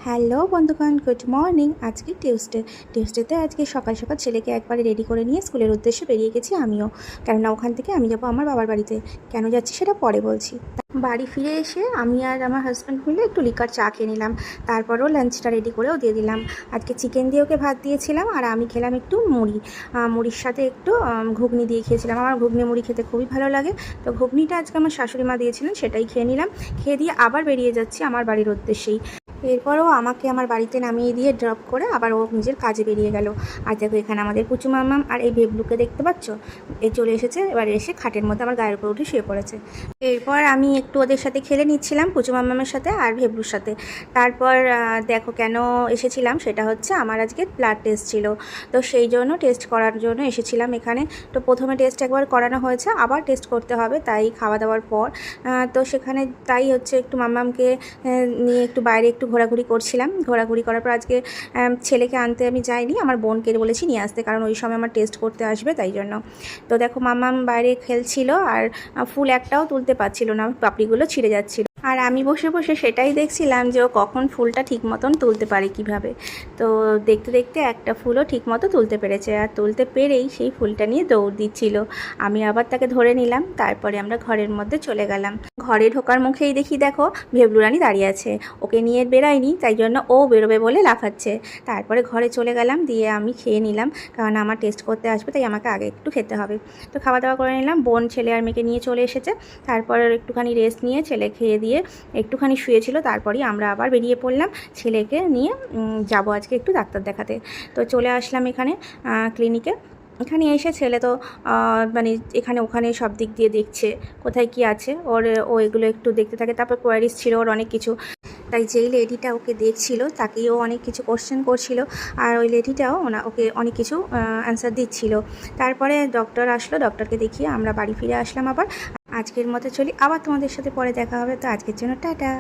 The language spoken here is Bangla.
হ্যালো বন্ধুগণ, গুড মর্নিং। আজকে টিউসডেতে আজকে সকাল সকাল ছেলেকে একবারে রেডি করে নিয়ে স্কুলের উদ্দেশ্যে বেরিয়ে গেছি আমিও। কেননা ওখান থেকে আমি যাবো আমার বাবার বাড়িতে। কেন যাচ্ছি সেটা পরে বলছি। বাড়ি ফিরে এসে আমি আর আমার হাজব্যান্ড মিলে একটু লিকার চা খেয়ে নিলাম। তারপরও লাঞ্চটা রেডি করেও দিয়ে দিলাম। আজকে চিকেন দিয়ে ওকে ভাত দিয়েছিলাম আর আমি খেলাম একটু মুড়ির সাথে একটু ঘুগনি দিয়ে খেয়েছিলাম। আমার ঘুগনি মুড়ি খেতে খুবই ভালো লাগে। তো ঘুগনিটা আজকে আমার শাশুড়ি মা দিয়েছিলেন, সেটাই খেয়ে নিলাম। খেয়ে দিয়ে আবার বেরিয়ে যাচ্ছি আমার বাড়ির উদ্দেশ্যেই। এরপরও আমাকে আমার বাড়িতে নামিয়ে দিয়ে ড্রপ করে আবার ও নিজের কাজে বেরিয়ে গেল। আর দেখো এখানে আমাদের পুচু মামাম আর এই ভেবলুকে দেখতে পাচ্ছ, এ চলে এসেছে। এবার এসে খাটের মধ্যে আমার গায়ের উপর উঠে শুয়ে পড়েছে। এরপর আমি একটু ওদের সাথে খেলে নিচ্ছিলাম, পুচু মামামের সাথে আর ভেবলুর সাথে। তারপর দেখো কেন এসেছিলাম, সেটা হচ্ছে আমার আজকে ব্লাড টেস্ট ছিল। তো সেই জন্য টেস্ট করার জন্য এসেছিলাম এখানে। তো প্রথমে টেস্ট একবার করানো হয়েছে, আবার টেস্ট করতে হবে, তাই খাওয়া দাওয়ার পর। তো সেখানে তাই হচ্ছে একটু মামামকে নিয়ে একটু বাইরে একটু ঘোরাঘুরি করছিলাম। ঘোরাঘুরি করার পর আজকে ছেলেকে আনতে আমি যাইনি, আমার বোনকে বলেছি নিয়ে আসতে, কারণ ওই সময় আমার টেস্ট করতে আসবে, তাই জন্য। তো দেখো মামাম বাইরে খেলছিল আর ফুল একটাও তুলতে পারছিল না, পাপড়িগুলো ছিঁড়ে যাচ্ছিল। আর আমি বসে বসে সেটাই দেখছিলাম যে ও কখন ফুলটা ঠিক মতন তুলতে পারে কিভাবে। তো দেখতে দেখতে একটা ফুলও ঠিক মতো তুলতে পেরেছে, আর তুলতে পেরেই সেই ফুলটা নিয়ে দৌড় দিচ্ছিল। আমি আবার তাকে ধরে নিলাম। তারপরে আমরা ঘরের মধ্যে চলে গেলাম। ঘরে ঢোকার মুখেই দেখি দেখো ভেবলু রানী দাঁড়িয়ে আছে। ওকে নিয়ে বেরায়নি, তাই জন্য ও বেরোবে বলে লাফাচ্ছে। তারপরে ঘরে চলে গেলাম, দিয়ে আমি খেয়ে নিলাম, কারণ আমার টেস্ট করতে আসবে, তাই আমাকে আগে একটু খেতে হবে। তো খাওয়া দাওয়া করে নিলাম। বোন ছেলে আর মেয়েকে নিয়ে চলে এসেছে। তারপর একটুখানি রেস্ট নিয়ে ছেলে খেয়ে দিয়ে একটুখানি শুয়েছিল। তারপরেই আমরা আবার বেরিয়ে পড়লাম ছেলেকে নিয়ে। যাব আজকে একটু ডাক্তার দেখাতে। তো চলে আসলাম এখানে ক্লিনিকে। এখানে এসে ছেলে তো মানে এখানে ওখানে সব দিক দিয়ে দেখছে কোথায় কি আছে ও এগুলো একটু দেখতে থাকে। তারপর কোয়ারিজ ছিল ওর অনেক কিছু, তাই যেই লেডিটা ওকে দেখছিল তাকেও অনেক কিছু কোশ্চেন করছিল, আর ওই লেডিটাও ওকে অনেক কিছু অ্যান্সার দিচ্ছিল। তারপরে ডক্টর আসলো, ডক্টরকে দেখিয়ে আমরা বাড়ি ফিরে আসলাম আবার। আজকের মতো চলি, আবার তোমাদের সাথে পরে দেখা হবে। তো আজকের জন্য টাটা।